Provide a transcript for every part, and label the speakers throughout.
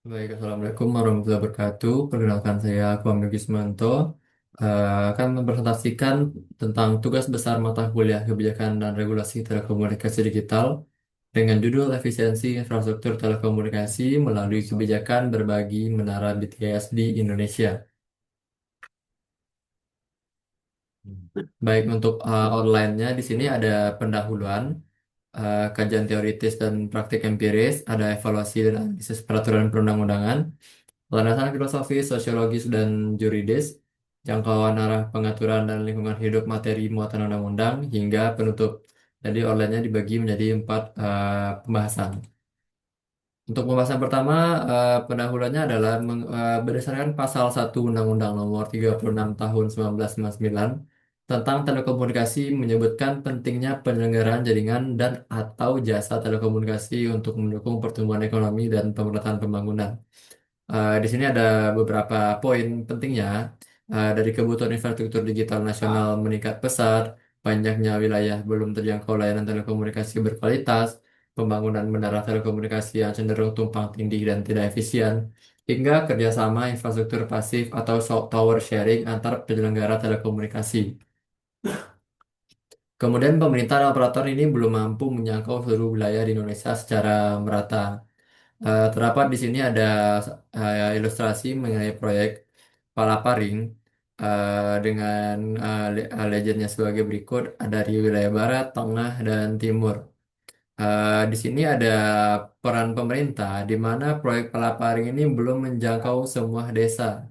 Speaker 1: Baik, Assalamualaikum warahmatullahi wabarakatuh. Perkenalkan saya Kwam Nugi Ismanto. Akan mempresentasikan tentang tugas besar mata kuliah kebijakan dan regulasi telekomunikasi digital dengan judul Efisiensi Infrastruktur Telekomunikasi melalui kebijakan berbagi menara BTS di Indonesia. Baik, untuk outline-nya di sini ada pendahuluan, kajian teoritis dan praktik empiris, ada evaluasi dan analisis peraturan perundang-undangan, landasan filosofis, sosiologis, dan juridis, jangkauan arah pengaturan dan lingkungan hidup materi muatan undang-undang, hingga penutup. Jadi outline-nya dibagi menjadi 4 pembahasan. Untuk pembahasan pertama, pendahuluannya adalah berdasarkan pasal 1 Undang-Undang Nomor 36 Tahun 1999 tentang telekomunikasi menyebutkan pentingnya penyelenggaraan jaringan dan atau jasa telekomunikasi untuk mendukung pertumbuhan ekonomi dan pemerataan pembangunan. Di sini ada beberapa poin pentingnya. Dari kebutuhan infrastruktur digital nasional meningkat pesat, banyaknya wilayah belum terjangkau layanan telekomunikasi berkualitas, pembangunan menara telekomunikasi yang cenderung tumpang tindih dan tidak efisien, hingga kerjasama infrastruktur pasif atau tower sharing antar penyelenggara telekomunikasi. Kemudian pemerintah dan operator ini belum mampu menjangkau seluruh wilayah di Indonesia secara merata. Terdapat di sini ada ilustrasi mengenai proyek Palaparing dengan legendnya sebagai berikut. Ada di wilayah barat, tengah, dan timur. Di sini ada peran pemerintah di mana proyek Palaparing ini belum menjangkau semua desa.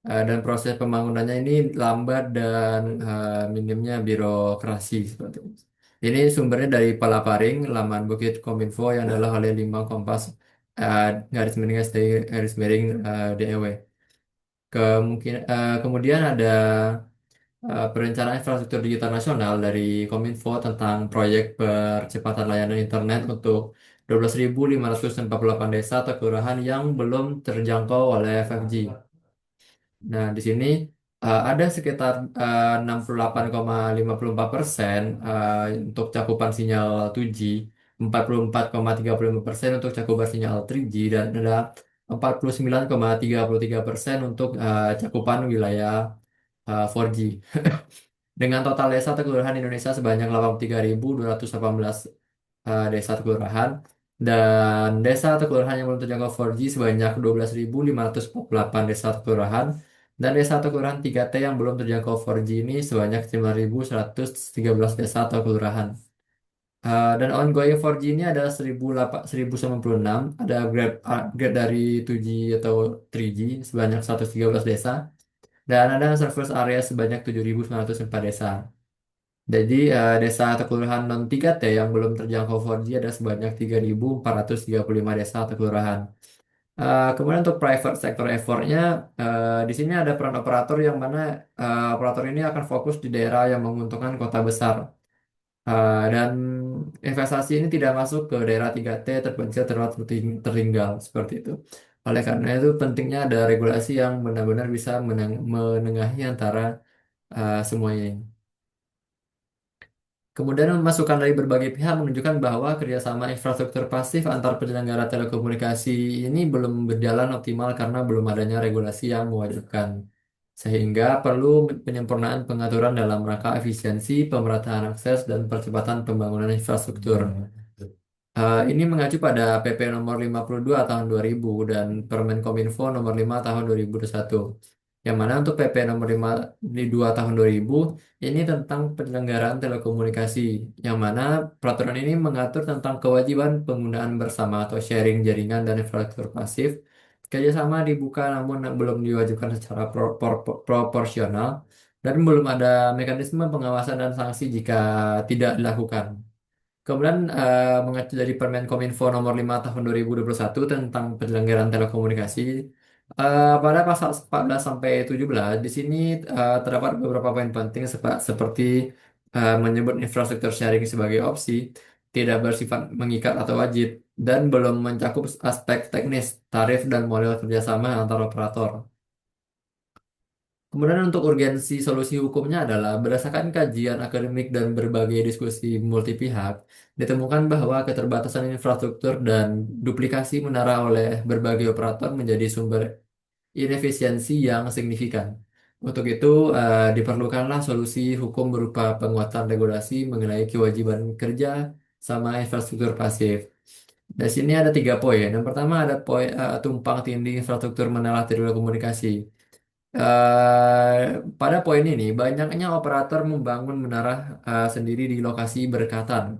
Speaker 1: Dan proses pembangunannya ini lambat dan minimnya birokrasi seperti itu. Ini sumbernya dari Palaparing, laman Bukit Kominfo yang adalah oleh 5 Kompas uh, garis miring DEW. Kemudian ada perencanaan infrastruktur digital nasional dari Kominfo tentang proyek percepatan layanan internet untuk 12.548 desa atau kelurahan yang belum terjangkau oleh 5G. Nah, di sini ada sekitar 68,54% untuk cakupan sinyal 2G, 44,35% untuk cakupan sinyal 3G, dan ada 49,33% untuk cakupan wilayah 4G. Dengan total desa atau kelurahan Indonesia sebanyak 83.218 desa atau kelurahan, dan desa atau kelurahan yang belum terjangkau 4G sebanyak 12.548 desa atau kelurahan, dan desa atau kelurahan 3T yang belum terjangkau 4G ini sebanyak 9.113 desa atau kelurahan. Dan ongoing 4G ini ada 1096, ada upgrade dari 2G atau 3G sebanyak 113 desa, dan ada service area sebanyak 7.904 desa. Jadi desa atau kelurahan non 3T yang belum terjangkau 4G ada sebanyak 3.435 desa atau kelurahan. Kemudian untuk private sector effortnya, di sini ada peran operator yang mana operator ini akan fokus di daerah yang menguntungkan kota besar. Dan investasi ini tidak masuk ke daerah 3T terpencil tertinggal seperti itu. Oleh karena itu pentingnya ada regulasi yang benar-benar bisa menengahi antara semuanya ini. Kemudian masukan dari berbagai pihak menunjukkan bahwa kerjasama infrastruktur pasif antar penyelenggara telekomunikasi ini belum berjalan optimal karena belum adanya regulasi yang mewajibkan. Sehingga perlu penyempurnaan pengaturan dalam rangka efisiensi, pemerataan akses, dan percepatan pembangunan infrastruktur. Ini mengacu pada PP nomor 52 tahun 2000 dan Permen Kominfo nomor 5 tahun 2021. Yang mana untuk PP nomor 52 tahun 2000 ini tentang penyelenggaraan telekomunikasi. Yang mana peraturan ini mengatur tentang kewajiban penggunaan bersama atau sharing jaringan dan infrastruktur pasif. Kerjasama dibuka namun belum diwajibkan secara proporsional dan belum ada mekanisme pengawasan dan sanksi jika tidak dilakukan. Kemudian mengacu dari Permen Kominfo nomor 5 tahun 2021 tentang penyelenggaraan telekomunikasi, pada pasal 14 sampai 17 di sini terdapat beberapa poin penting seperti menyebut infrastruktur sharing sebagai opsi, tidak bersifat mengikat atau wajib, dan belum mencakup aspek teknis, tarif, dan model kerjasama antar operator. Kemudian untuk urgensi solusi hukumnya adalah berdasarkan kajian akademik dan berbagai diskusi multi pihak, ditemukan bahwa keterbatasan infrastruktur dan duplikasi menara oleh berbagai operator menjadi sumber inefisiensi yang signifikan. Untuk itu, diperlukanlah solusi hukum berupa penguatan regulasi mengenai kewajiban kerja sama infrastruktur pasif. Di sini ada 3 poin. Yang pertama ada poin tumpang tindih infrastruktur menara telekomunikasi. Pada poin ini, banyaknya operator membangun menara sendiri di lokasi berdekatan.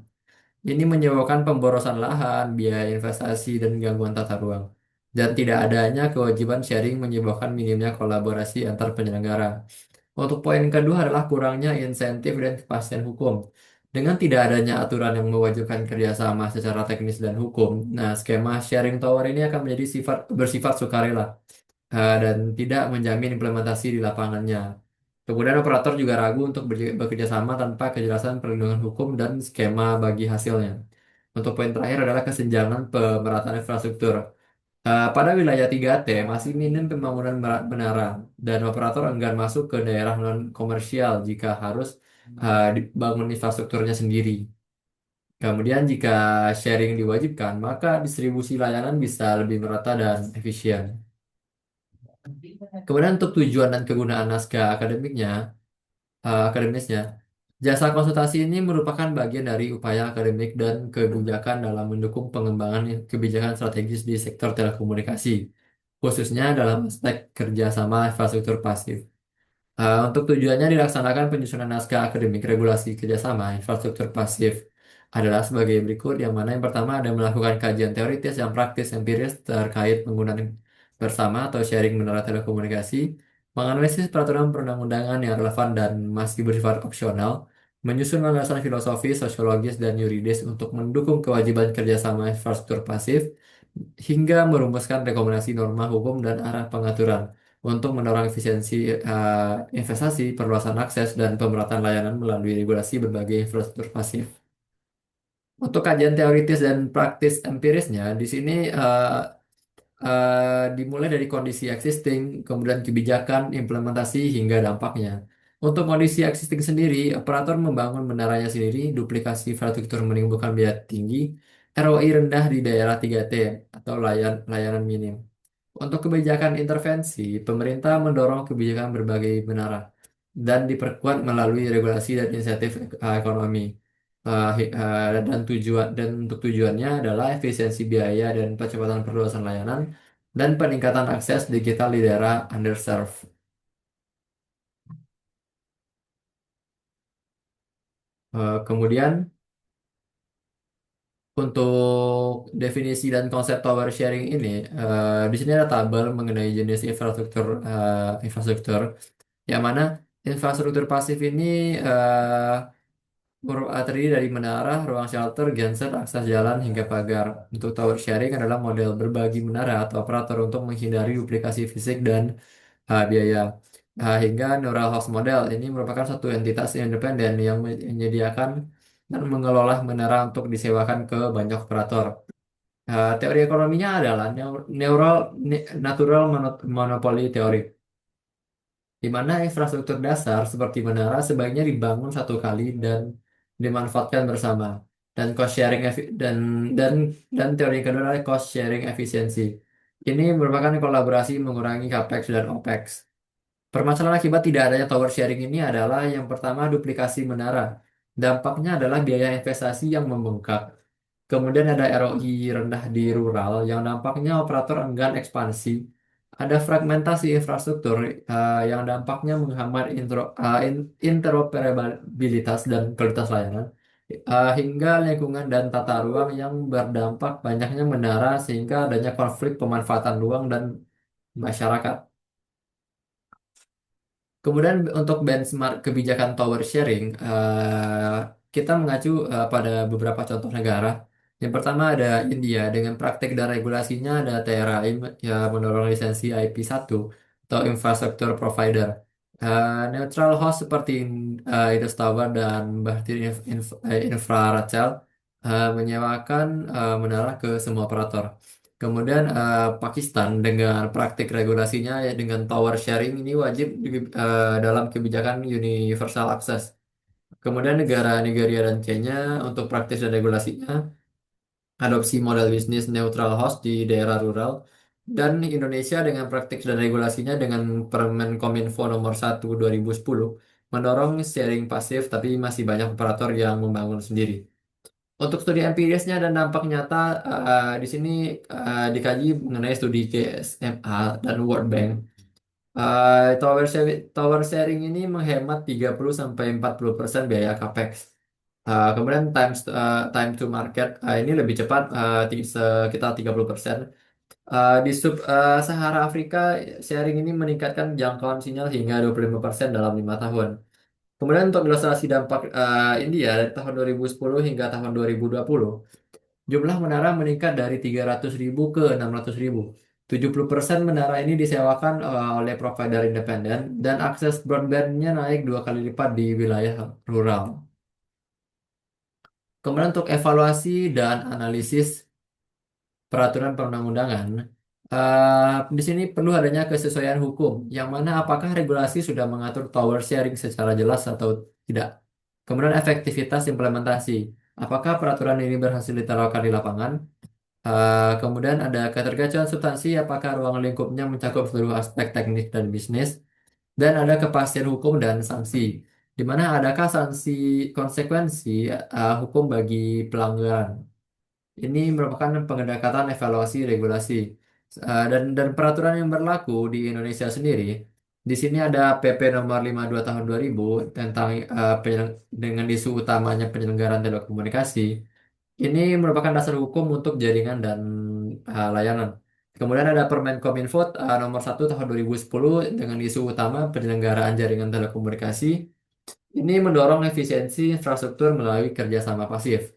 Speaker 1: Ini menyebabkan pemborosan lahan, biaya investasi, dan gangguan tata ruang. Dan tidak adanya kewajiban sharing menyebabkan minimnya kolaborasi antar penyelenggara. Untuk poin kedua adalah kurangnya insentif dan kepastian hukum. Dengan tidak adanya aturan yang mewajibkan kerjasama secara teknis dan hukum, nah skema sharing tower ini akan menjadi bersifat sukarela dan tidak menjamin implementasi di lapangannya. Kemudian operator juga ragu untuk bekerja sama tanpa kejelasan perlindungan hukum dan skema bagi hasilnya. Untuk poin terakhir adalah kesenjangan pemerataan infrastruktur. Pada wilayah 3T masih minim pembangunan menara dan operator enggan masuk ke daerah non komersial jika harus dibangun infrastrukturnya sendiri. Kemudian jika sharing diwajibkan, maka distribusi layanan bisa lebih merata dan efisien. Kemudian untuk tujuan dan kegunaan naskah akademisnya, jasa konsultasi ini merupakan bagian dari upaya akademik dan kebijakan dalam mendukung pengembangan kebijakan strategis di sektor telekomunikasi, khususnya dalam aspek kerjasama infrastruktur pasif. Untuk tujuannya dilaksanakan penyusunan naskah akademik regulasi kerjasama infrastruktur pasif adalah sebagai berikut, yang mana yang pertama ada melakukan kajian teoritis yang praktis empiris terkait penggunaan bersama atau sharing menara telekomunikasi, menganalisis peraturan perundang-undangan yang relevan dan masih bersifat opsional, menyusun landasan filosofis, sosiologis, dan yuridis untuk mendukung kewajiban kerjasama infrastruktur pasif, hingga merumuskan rekomendasi norma hukum dan arah pengaturan untuk mendorong efisiensi investasi, perluasan akses, dan pemerataan layanan melalui regulasi berbagai infrastruktur pasif. Untuk kajian teoritis dan praktis empirisnya, di sini dimulai dari kondisi existing, kemudian kebijakan, implementasi, hingga dampaknya. Untuk kondisi existing sendiri, operator membangun menaranya sendiri, duplikasi infrastruktur menimbulkan biaya tinggi, ROI rendah di daerah 3T atau layanan minim. Untuk kebijakan intervensi, pemerintah mendorong kebijakan berbagai menara dan diperkuat melalui regulasi dan insentif ekonomi. Dan untuk tujuannya adalah efisiensi biaya dan percepatan perluasan layanan dan peningkatan akses digital di daerah underserved. Kemudian untuk definisi dan konsep tower sharing ini, di sini ada tabel mengenai jenis infrastruktur, yang mana infrastruktur pasif ini terdiri dari menara, ruang shelter, genset, akses jalan, hingga pagar. Untuk tower sharing adalah model berbagi menara atau operator untuk menghindari duplikasi fisik dan biaya. Hingga neural host model ini merupakan satu entitas independen yang menyediakan dan mengelola menara untuk disewakan ke banyak operator. Teori ekonominya adalah natural monopoly teori, di mana infrastruktur dasar seperti menara sebaiknya dibangun satu kali dan dimanfaatkan bersama. Dan cost sharing dan teori kedua adalah cost sharing efisiensi. Ini merupakan kolaborasi mengurangi capex dan opex. Permasalahan akibat tidak adanya tower sharing ini adalah yang pertama duplikasi menara. Dampaknya adalah biaya investasi yang membengkak. Kemudian ada ROI rendah di rural yang dampaknya operator enggan ekspansi. Ada fragmentasi infrastruktur yang dampaknya menghambat interoperabilitas dan kualitas layanan. Hingga lingkungan dan tata ruang yang berdampak banyaknya menara sehingga adanya konflik pemanfaatan ruang dan masyarakat. Kemudian untuk benchmark kebijakan tower sharing, kita mengacu pada beberapa contoh negara. Yang pertama ada India dengan praktik dan regulasinya, ada TRAI yang mendorong lisensi IP1 atau infrastruktur provider. Neutral host seperti Indus Tower dan Bharti Infratel menyewakan menara ke semua operator. Kemudian Pakistan dengan praktik regulasinya ya dengan tower sharing ini wajib dalam kebijakan universal access. Kemudian negara Nigeria dan Kenya untuk praktis dan regulasinya adopsi model bisnis neutral host di daerah rural, dan Indonesia dengan praktik dan regulasinya dengan Permen Kominfo nomor 1 2010 mendorong sharing pasif tapi masih banyak operator yang membangun sendiri. Untuk studi empirisnya dan dampak nyata di sini dikaji mengenai studi CSMA dan World Bank. Tower sharing ini menghemat 30 sampai 40% biaya capex. Kemudian time to market ini lebih cepat sekitar 30%. Di sub Sahara Afrika, sharing ini meningkatkan jangkauan sinyal hingga 25% dalam 5 tahun. Kemudian untuk ilustrasi dampak India dari tahun 2010 hingga tahun 2020, jumlah menara meningkat dari 300.000 ke 600.000. 70% menara ini disewakan oleh provider independen dan akses broadbandnya naik 2 kali lipat di wilayah rural. Kemudian untuk evaluasi dan analisis peraturan perundang-undangan, di sini perlu adanya kesesuaian hukum, yang mana apakah regulasi sudah mengatur tower sharing secara jelas atau tidak. Kemudian efektivitas implementasi, apakah peraturan ini berhasil diterapkan di lapangan. Kemudian ada keterkaitan substansi, apakah ruang lingkupnya mencakup seluruh aspek teknis dan bisnis, dan ada kepastian hukum dan sanksi, di mana adakah sanksi konsekuensi hukum bagi pelanggaran. Ini merupakan pendekatan evaluasi regulasi. Dan peraturan yang berlaku di Indonesia sendiri. Di sini ada PP nomor 52 tahun 2000 tentang dengan isu utamanya penyelenggaraan telekomunikasi. Ini merupakan dasar hukum untuk jaringan dan layanan. Kemudian ada Permen Kominfo nomor 1 tahun 2010 dengan isu utama penyelenggaraan jaringan telekomunikasi. Ini mendorong efisiensi infrastruktur melalui kerjasama pasif.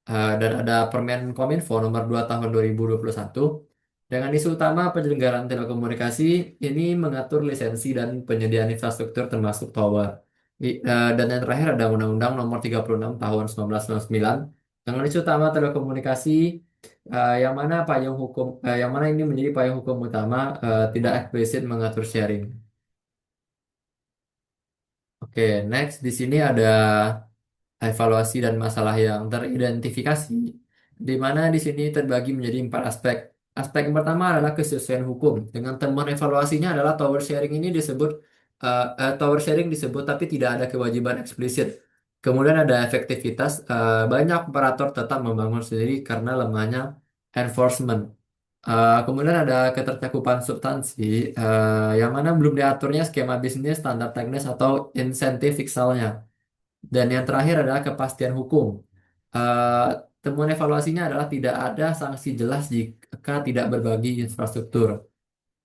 Speaker 1: Dan ada Permen Kominfo nomor 2 tahun 2021 dengan isu utama penyelenggaraan telekomunikasi. Ini mengatur lisensi dan penyediaan infrastruktur termasuk tower. Dan yang terakhir ada Undang-Undang nomor 36 tahun 1999 dengan isu utama telekomunikasi, yang mana ini menjadi payung hukum utama, tidak eksplisit mengatur sharing. Oke, next di sini ada evaluasi dan masalah yang teridentifikasi, di mana di sini terbagi menjadi 4 aspek. Aspek yang pertama adalah kesesuaian hukum. Dengan temuan evaluasinya adalah tower sharing disebut tapi tidak ada kewajiban eksplisit. Kemudian ada efektivitas, banyak operator tetap membangun sendiri karena lemahnya enforcement. Kemudian ada ketercakupan substansi, yang mana belum diaturnya skema bisnis, standar teknis, atau insentif fiksalnya. Dan yang terakhir adalah kepastian hukum. Eh, Temuan evaluasinya adalah tidak ada sanksi jelas jika tidak berbagi infrastruktur.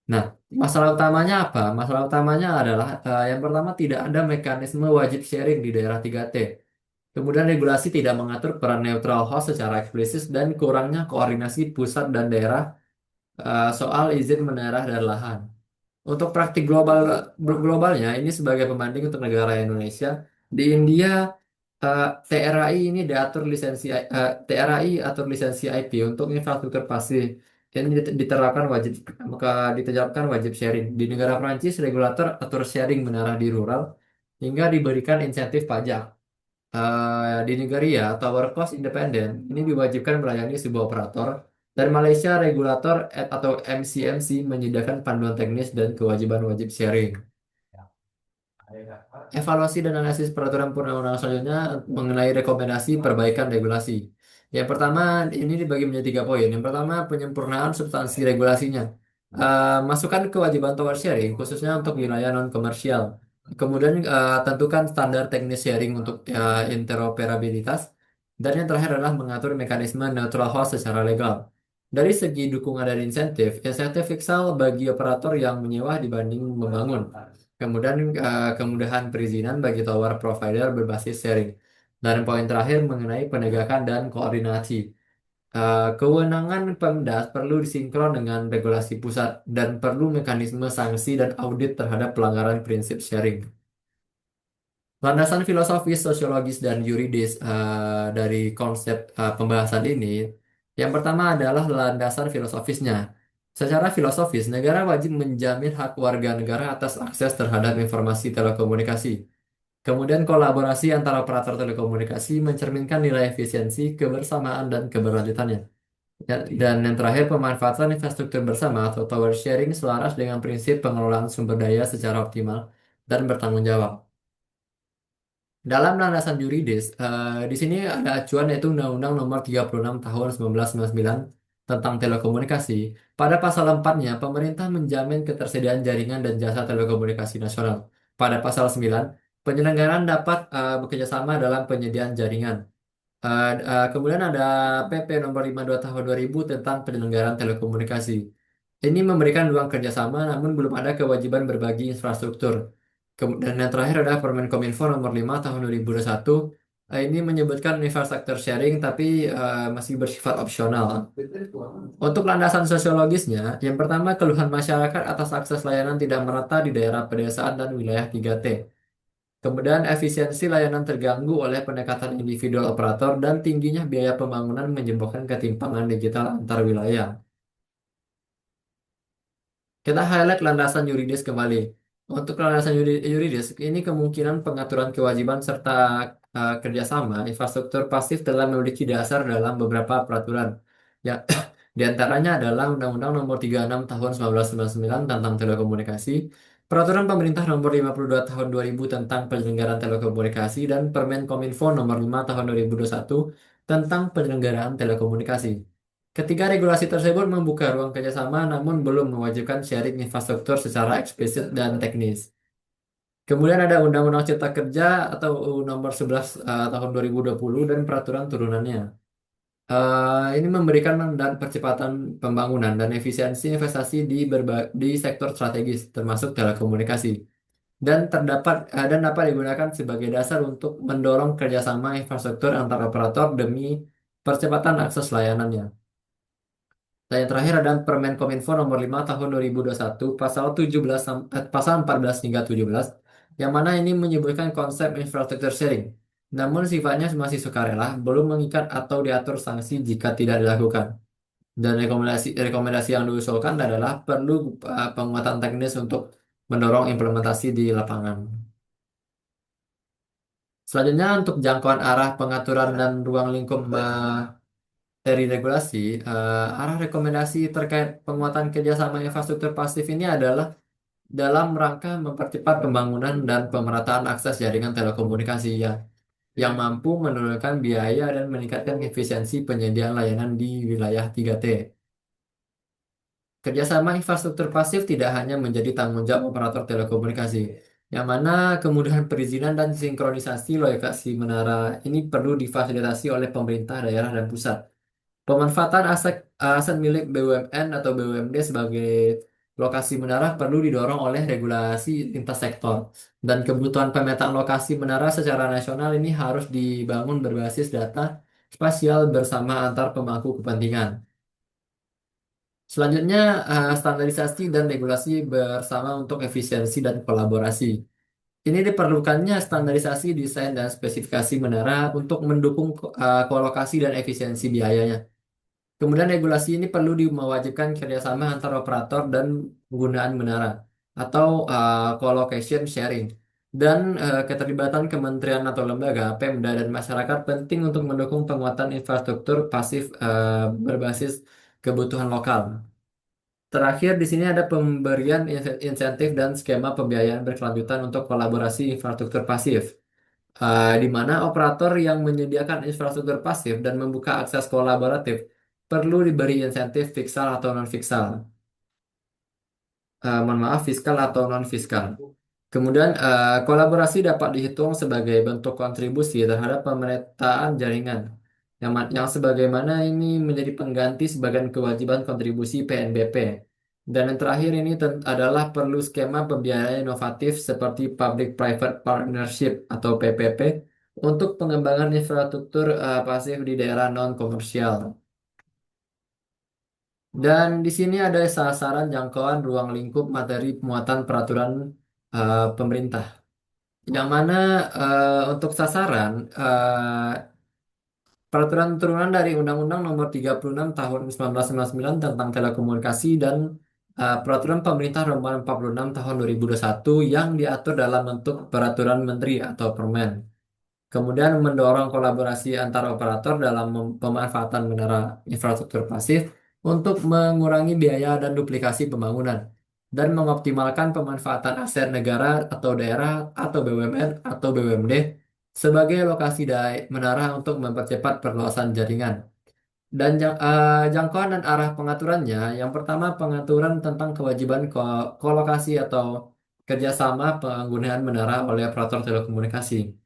Speaker 1: Nah, masalah utamanya apa? Masalah utamanya adalah yang pertama tidak ada mekanisme wajib sharing di daerah 3T. Kemudian regulasi tidak mengatur peran neutral host secara eksplisit dan kurangnya koordinasi pusat dan daerah soal izin mendaerah dan lahan. Untuk praktik globalnya ini sebagai pembanding untuk negara Indonesia, di India TRAI ini atur lisensi IP untuk infrastruktur pasif. Ini diterapkan wajib sharing. Di negara Prancis regulator atur sharing menara di rural hingga diberikan insentif pajak. Di Nigeria, tower cost independen ini diwajibkan melayani sebuah operator, dan Malaysia regulator atau MCMC menyediakan panduan teknis dan kewajiban wajib sharing. Evaluasi dan analisis peraturan perundang-undangan selanjutnya mengenai rekomendasi perbaikan regulasi. Yang pertama ini dibagi menjadi 3 poin. Yang pertama penyempurnaan substansi regulasinya. Masukkan kewajiban tower sharing khususnya untuk wilayah non komersial. Kemudian tentukan standar teknis sharing untuk interoperabilitas. Dan yang terakhir adalah mengatur mekanisme neutral host secara legal. Dari segi dukungan dan insentif fiskal bagi operator yang menyewa dibanding membangun. Kemudian kemudahan perizinan bagi tower provider berbasis sharing. Dan poin terakhir mengenai penegakan dan koordinasi. Kewenangan Pemda perlu disinkron dengan regulasi pusat dan perlu mekanisme sanksi dan audit terhadap pelanggaran prinsip sharing. Landasan filosofis, sosiologis, dan yuridis dari konsep pembahasan ini. Yang pertama adalah landasan filosofisnya. Secara filosofis, negara wajib menjamin hak warga negara atas akses terhadap informasi telekomunikasi. Kemudian kolaborasi antara operator telekomunikasi mencerminkan nilai efisiensi, kebersamaan, dan keberlanjutannya. Dan yang terakhir, pemanfaatan infrastruktur bersama atau tower sharing selaras dengan prinsip pengelolaan sumber daya secara optimal dan bertanggung jawab. Dalam landasan yuridis, di sini ada acuan yaitu Undang-Undang Nomor 36 Tahun 1999 tentang telekomunikasi. Pada pasal 4-nya, pemerintah menjamin ketersediaan jaringan dan jasa telekomunikasi nasional. Pada pasal 9, penyelenggaraan dapat bekerjasama dalam penyediaan jaringan. Kemudian ada PP nomor 52 tahun 2000 tentang penyelenggaraan telekomunikasi. Ini memberikan ruang kerjasama namun belum ada kewajiban berbagi infrastruktur. Dan yang terakhir ada Permen Kominfo nomor 5 tahun 2021. Ini menyebutkan infrastruktur sharing tapi masih bersifat opsional. Untuk landasan sosiologisnya, yang pertama keluhan masyarakat atas akses layanan tidak merata di daerah pedesaan dan wilayah 3T. Kemudian efisiensi layanan terganggu oleh pendekatan individual operator dan tingginya biaya pembangunan menyebabkan ketimpangan digital antar wilayah. Kita highlight landasan yuridis kembali. Untuk landasan yuridis, ini kemungkinan pengaturan kewajiban serta kerjasama infrastruktur pasif telah memiliki dasar dalam beberapa peraturan. Ya, di antaranya adalah Undang-Undang Nomor 36 Tahun 1999 tentang telekomunikasi, Peraturan Pemerintah Nomor 52 Tahun 2000 tentang penyelenggaraan telekomunikasi, dan Permen Kominfo Nomor 5 Tahun 2021 tentang penyelenggaraan telekomunikasi. Ketiga regulasi tersebut membuka ruang kerjasama namun belum mewajibkan sharing infrastruktur secara eksplisit dan teknis. Kemudian ada Undang-Undang Cipta Kerja atau UU Nomor 11 Tahun 2020 dan peraturan turunannya. Ini memberikan dan percepatan pembangunan dan efisiensi investasi di sektor strategis termasuk telekomunikasi dan dapat digunakan sebagai dasar untuk mendorong kerjasama infrastruktur antar operator demi percepatan akses layanannya. Dan yang terakhir ada Permen Kominfo nomor 5 tahun 2021 pasal 17 pasal 14 hingga 17 yang mana ini menyebutkan konsep infrastruktur sharing. Namun sifatnya masih sukarela, belum mengikat atau diatur sanksi jika tidak dilakukan. Dan rekomendasi yang diusulkan adalah perlu penguatan teknis untuk mendorong implementasi di lapangan. Selanjutnya untuk jangkauan arah pengaturan dan ruang lingkup dari regulasi, arah rekomendasi terkait penguatan kerjasama infrastruktur pasif ini adalah dalam rangka mempercepat pembangunan dan pemerataan akses jaringan telekomunikasi yang mampu menurunkan biaya dan meningkatkan efisiensi penyediaan layanan di wilayah 3T. Kerjasama infrastruktur pasif tidak hanya menjadi tanggung jawab operator telekomunikasi, yang mana kemudahan perizinan dan sinkronisasi lokasi menara ini perlu difasilitasi oleh pemerintah daerah dan pusat. Pemanfaatan aset aset milik BUMN atau BUMD sebagai lokasi menara perlu didorong oleh regulasi lintas sektor. Dan kebutuhan pemetaan lokasi menara secara nasional ini harus dibangun berbasis data spasial bersama antar pemangku kepentingan. Selanjutnya, standarisasi dan regulasi bersama untuk efisiensi dan kolaborasi. Ini diperlukannya standarisasi desain dan spesifikasi menara untuk mendukung kolokasi dan efisiensi biayanya. Kemudian regulasi ini perlu mewajibkan kerjasama antar operator dan penggunaan menara atau colocation sharing dan keterlibatan kementerian atau lembaga, Pemda dan masyarakat penting untuk mendukung penguatan infrastruktur pasif berbasis kebutuhan lokal. Terakhir di sini ada pemberian insentif dan skema pembiayaan berkelanjutan untuk kolaborasi infrastruktur pasif di mana operator yang menyediakan infrastruktur pasif dan membuka akses kolaboratif perlu diberi insentif fiskal atau non-fiskal. Mohon maaf, fiskal atau non-fiskal. Kemudian, kolaborasi dapat dihitung sebagai bentuk kontribusi terhadap pemetaan jaringan, yang sebagaimana ini menjadi pengganti sebagian kewajiban kontribusi PNBP. Dan yang terakhir ini adalah perlu skema pembiayaan inovatif seperti Public-Private Partnership atau PPP untuk pengembangan infrastruktur pasif di daerah non-komersial. Dan di sini ada sasaran jangkauan ruang lingkup materi pemuatan peraturan pemerintah. Yang mana untuk sasaran Peraturan turunan dari Undang-Undang Nomor 36 Tahun 1999 tentang Telekomunikasi dan Peraturan Pemerintah Nomor 46 Tahun 2021 yang diatur dalam bentuk Peraturan Menteri atau Permen. Kemudian mendorong kolaborasi antar operator dalam pemanfaatan menara infrastruktur pasif untuk mengurangi biaya dan duplikasi pembangunan dan mengoptimalkan pemanfaatan aset negara atau daerah atau BUMN atau BUMD sebagai lokasi menara untuk mempercepat perluasan jaringan. Dan jangkauan dan arah pengaturannya, yang pertama pengaturan tentang kewajiban kolokasi atau kerjasama penggunaan menara oleh operator telekomunikasi.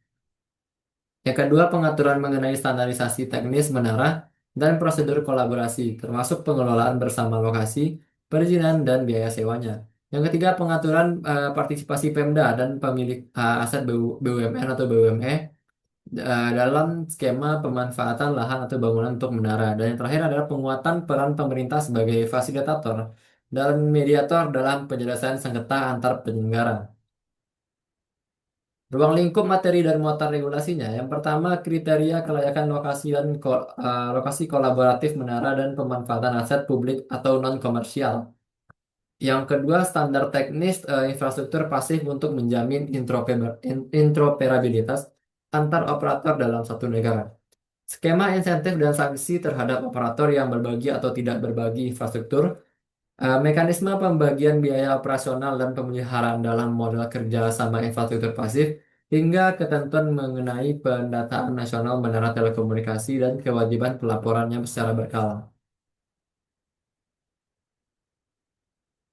Speaker 1: Yang kedua, pengaturan mengenai standarisasi teknis menara dan prosedur kolaborasi, termasuk pengelolaan bersama lokasi, perizinan, dan biaya sewanya. Yang ketiga, pengaturan partisipasi Pemda dan pemilik aset BUMN atau BUME dalam skema pemanfaatan lahan atau bangunan untuk menara. Dan yang terakhir adalah penguatan peran pemerintah sebagai fasilitator dan mediator dalam penyelesaian sengketa antar penyelenggara. Ruang lingkup materi dan muatan regulasinya. Yang pertama, kriteria kelayakan lokasi dan lokasi kolaboratif menara dan pemanfaatan aset publik atau non-komersial. Yang kedua, standar teknis infrastruktur pasif untuk menjamin interoperabilitas antar operator dalam satu negara. Skema insentif dan sanksi terhadap operator yang berbagi atau tidak berbagi infrastruktur. Mekanisme pembagian biaya operasional dan pemeliharaan dalam model kerja sama infrastruktur pasif, hingga ketentuan mengenai pendataan nasional menara telekomunikasi dan kewajiban pelaporannya secara berkala.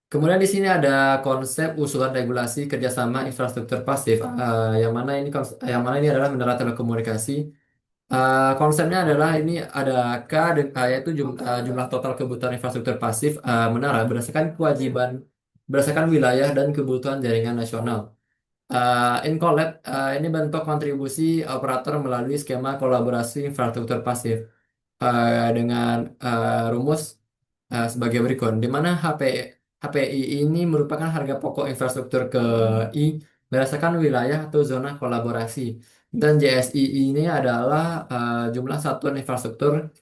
Speaker 1: Kemudian di sini ada konsep usulan regulasi kerjasama infrastruktur pasif, yang mana ini adalah menara telekomunikasi. Konsepnya adalah ini ada yaitu jumlah total kebutuhan infrastruktur pasif menara berdasarkan wilayah dan kebutuhan jaringan nasional. InCollab ini bentuk kontribusi operator melalui skema kolaborasi infrastruktur pasif dengan rumus sebagai berikut, di mana HPI ini merupakan harga pokok infrastruktur ke I berdasarkan wilayah atau zona kolaborasi, dan JSI ini adalah jumlah satuan infrastruktur,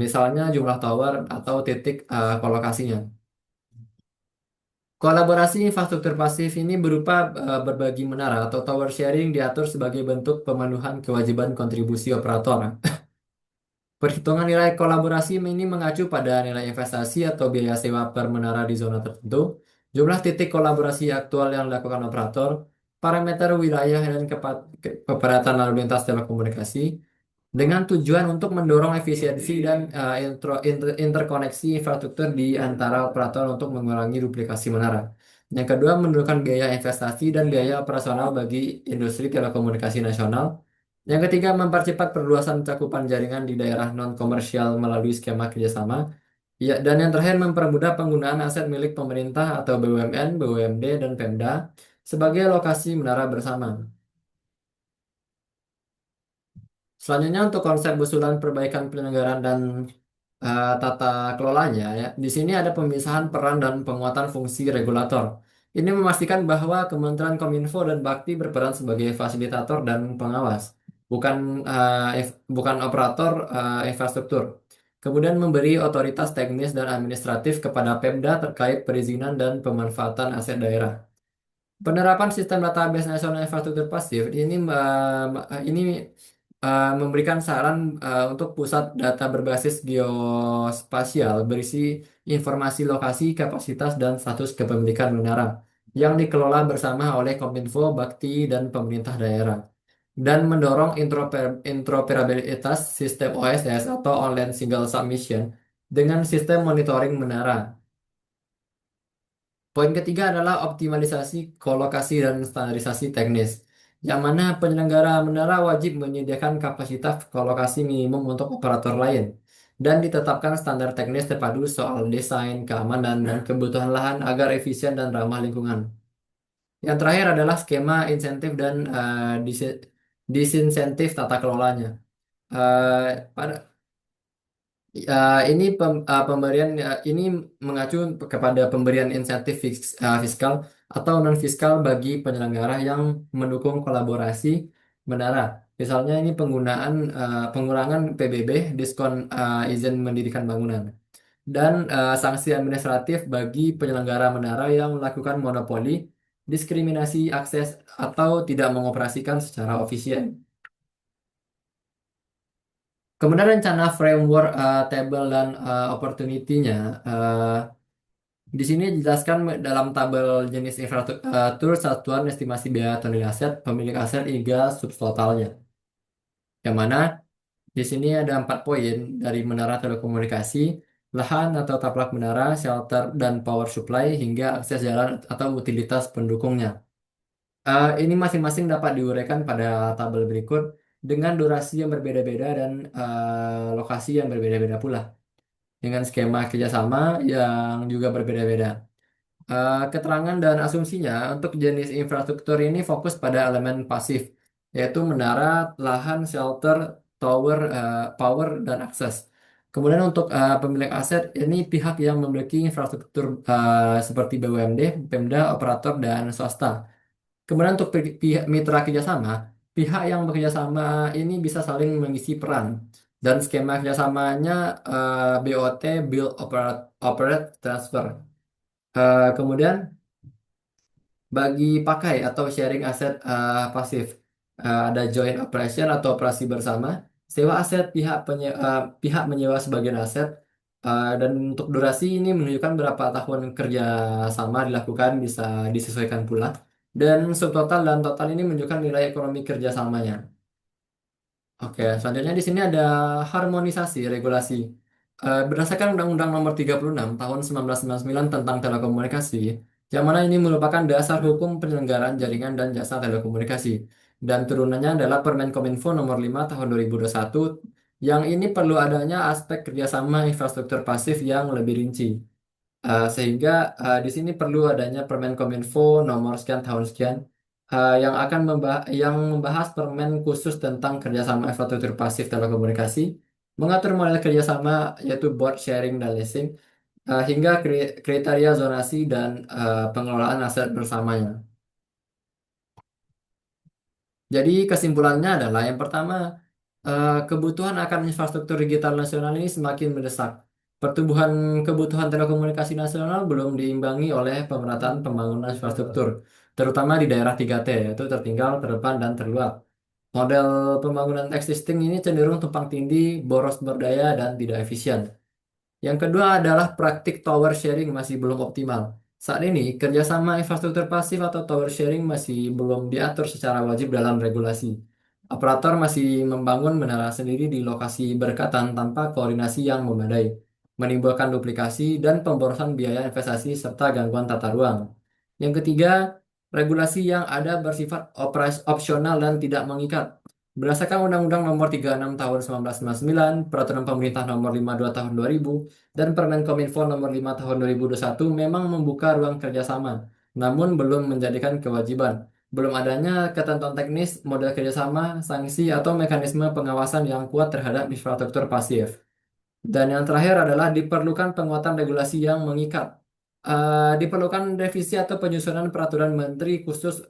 Speaker 1: misalnya jumlah tower atau titik kolokasinya. Kolaborasi infrastruktur pasif ini berupa berbagi menara atau tower sharing diatur sebagai bentuk pemenuhan kewajiban kontribusi operator. Perhitungan nilai kolaborasi ini mengacu pada nilai investasi atau biaya sewa per menara di zona tertentu, jumlah titik kolaborasi aktual yang dilakukan operator, parameter wilayah dan kepadatan lalu lintas telekomunikasi, dengan tujuan untuk mendorong efisiensi dan interkoneksi infrastruktur di antara operator untuk mengurangi duplikasi menara. Yang kedua, menurunkan biaya investasi dan biaya operasional bagi industri telekomunikasi nasional. Yang ketiga, mempercepat perluasan cakupan jaringan di daerah non-komersial melalui skema kerjasama. Ya, dan yang terakhir, mempermudah penggunaan aset milik pemerintah atau BUMN, BUMD, dan Pemda sebagai lokasi menara bersama. Selanjutnya untuk konsep usulan perbaikan penyelenggaraan dan tata kelolanya, ya. Di sini ada pemisahan peran dan penguatan fungsi regulator. Ini memastikan bahwa Kementerian Kominfo dan Bakti berperan sebagai fasilitator dan pengawas, bukan bukan operator infrastruktur. Kemudian memberi otoritas teknis dan administratif kepada Pemda terkait perizinan dan pemanfaatan aset daerah. Penerapan sistem database nasional infrastruktur pasif ini memberikan saran untuk pusat data berbasis geospasial berisi informasi lokasi, kapasitas, dan status kepemilikan menara yang dikelola bersama oleh Kominfo, Bakti, dan pemerintah daerah, dan mendorong interoperabilitas sistem OSS atau Online Single Submission dengan sistem monitoring menara. Poin ketiga adalah optimalisasi kolokasi dan standarisasi teknis, yang mana penyelenggara menara wajib menyediakan kapasitas kolokasi minimum untuk operator lain, dan ditetapkan standar teknis terpadu soal desain, keamanan, dan kebutuhan lahan agar efisien dan ramah lingkungan. Yang terakhir adalah skema insentif dan disinsentif tata kelolanya. Eh, pada pemberian ini mengacu kepada pemberian insentif fiskal atau non fiskal bagi penyelenggara yang mendukung kolaborasi menara. Misalnya ini pengurangan PBB, diskon izin mendirikan bangunan, dan sanksi administratif bagi penyelenggara menara yang melakukan monopoli, diskriminasi akses atau tidak mengoperasikan secara ofisien. Kemudian rencana framework table dan opportunity-nya. Di sini dijelaskan dalam tabel jenis infrastruktur, satuan estimasi biaya atau nilai aset, pemilik aset hingga subtotalnya. Yang mana di sini ada 4 poin dari menara telekomunikasi, lahan atau taplak menara, shelter dan power supply hingga akses jalan atau utilitas pendukungnya. Ini masing-masing dapat diuraikan pada tabel berikut dengan durasi yang berbeda-beda dan lokasi yang berbeda-beda pula, dengan skema kerjasama yang juga berbeda-beda. Keterangan dan asumsinya untuk jenis infrastruktur ini fokus pada elemen pasif, yaitu menara, lahan, shelter, tower, power, dan akses. Kemudian untuk pemilik aset, ini pihak yang memiliki infrastruktur seperti BUMD, Pemda, operator, dan swasta. Kemudian untuk pihak mitra kerjasama, pihak yang bekerjasama ini bisa saling mengisi peran. Dan skema kerjasamanya BOT, Build, Operate, Transfer. Kemudian bagi pakai atau sharing aset pasif, ada joint operation atau operasi bersama, sewa aset pihak menyewa sebagian aset, dan untuk durasi ini menunjukkan berapa tahun kerja sama dilakukan bisa disesuaikan pula. Dan subtotal dan total ini menunjukkan nilai ekonomi kerjasamanya. Oke, selanjutnya di sini ada harmonisasi regulasi. Berdasarkan Undang-Undang Nomor 36 Tahun 1999 tentang telekomunikasi, yang mana ini merupakan dasar hukum penyelenggaraan jaringan dan jasa telekomunikasi. Dan turunannya adalah Permen Kominfo Nomor 5 Tahun 2021, yang ini perlu adanya aspek kerjasama infrastruktur pasif yang lebih rinci. Sehingga di sini perlu adanya Permen Kominfo nomor sekian tahun sekian yang membahas permen khusus tentang kerjasama infrastruktur pasif telekomunikasi, mengatur model kerjasama yaitu board sharing dan leasing, hingga kriteria zonasi dan pengelolaan aset bersamanya. Jadi kesimpulannya adalah yang pertama, kebutuhan akan infrastruktur digital nasional ini semakin mendesak. Pertumbuhan kebutuhan telekomunikasi nasional belum diimbangi oleh pemerataan pembangunan infrastruktur, terutama di daerah 3T, yaitu tertinggal, terdepan, dan terluar. Model pembangunan existing ini cenderung tumpang tindih, boros berdaya, dan tidak efisien. Yang kedua adalah praktik tower sharing masih belum optimal. Saat ini, kerjasama infrastruktur pasif atau tower sharing masih belum diatur secara wajib dalam regulasi. Operator masih membangun menara sendiri di lokasi berdekatan tanpa koordinasi yang memadai, menimbulkan duplikasi dan pemborosan biaya investasi serta gangguan tata ruang. Yang ketiga, regulasi yang ada bersifat opsional dan tidak mengikat. Berdasarkan Undang-Undang Nomor 36 Tahun 1999, Peraturan Pemerintah Nomor 52 Tahun 2000, dan Permen Kominfo Nomor 5 Tahun 2021 memang membuka ruang kerjasama, namun belum menjadikan kewajiban. Belum adanya ketentuan teknis, model kerjasama, sanksi, atau mekanisme pengawasan yang kuat terhadap infrastruktur pasif. Dan yang terakhir adalah diperlukan penguatan regulasi yang mengikat. Diperlukan revisi atau penyusunan peraturan menteri khusus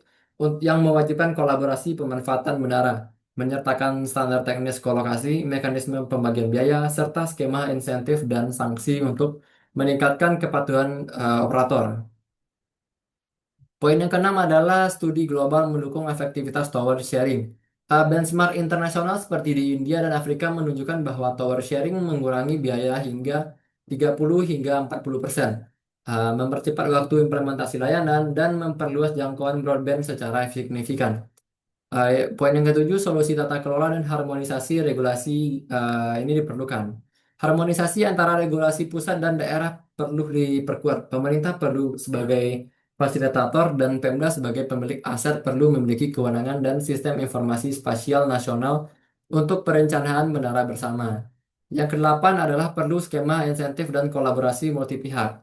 Speaker 1: yang mewajibkan kolaborasi pemanfaatan menara, menyertakan standar teknis kolokasi, mekanisme pembagian biaya, serta skema insentif dan sanksi untuk meningkatkan kepatuhan operator. Poin yang keenam adalah studi global mendukung efektivitas tower sharing. Benchmark internasional seperti di India dan Afrika menunjukkan bahwa tower sharing mengurangi biaya hingga 30 hingga 40%, mempercepat waktu implementasi layanan, dan memperluas jangkauan broadband secara signifikan. Poin yang ketujuh, solusi tata kelola dan harmonisasi regulasi ini diperlukan. Harmonisasi antara regulasi pusat dan daerah perlu diperkuat. Pemerintah perlu sebagai fasilitator dan Pemda sebagai pemilik aset perlu memiliki kewenangan dan sistem informasi spasial nasional untuk perencanaan menara bersama. Yang kedelapan adalah perlu skema insentif dan kolaborasi multi pihak.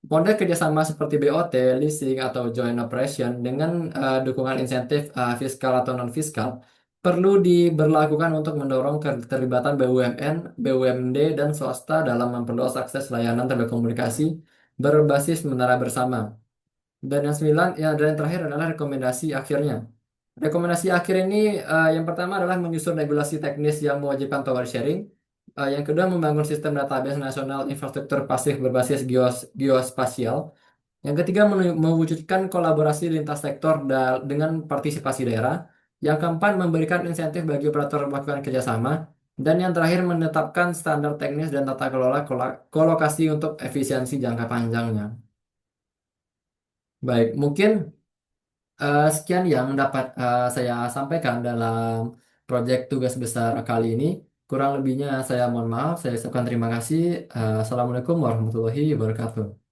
Speaker 1: Model kerjasama seperti BOT, leasing, atau joint operation dengan dukungan insentif fiskal atau non-fiskal perlu diberlakukan untuk mendorong keterlibatan BUMN, BUMD, dan swasta dalam memperluas akses layanan telekomunikasi berbasis menara bersama. Dan yang sembilan, dan yang terakhir adalah rekomendasi akhirnya. Rekomendasi akhir ini yang pertama adalah menyusun regulasi teknis yang mewajibkan tower sharing. Yang kedua membangun sistem database nasional infrastruktur pasif berbasis geospasial. Yang ketiga mewujudkan kolaborasi lintas sektor dengan partisipasi daerah. Yang keempat memberikan insentif bagi operator melakukan kerjasama. Dan yang terakhir menetapkan standar teknis dan tata kelola kolokasi untuk efisiensi jangka panjangnya. Baik, mungkin sekian yang dapat saya sampaikan dalam proyek tugas besar kali ini. Kurang lebihnya saya mohon maaf. Saya ucapkan terima kasih. Assalamualaikum warahmatullahi wabarakatuh.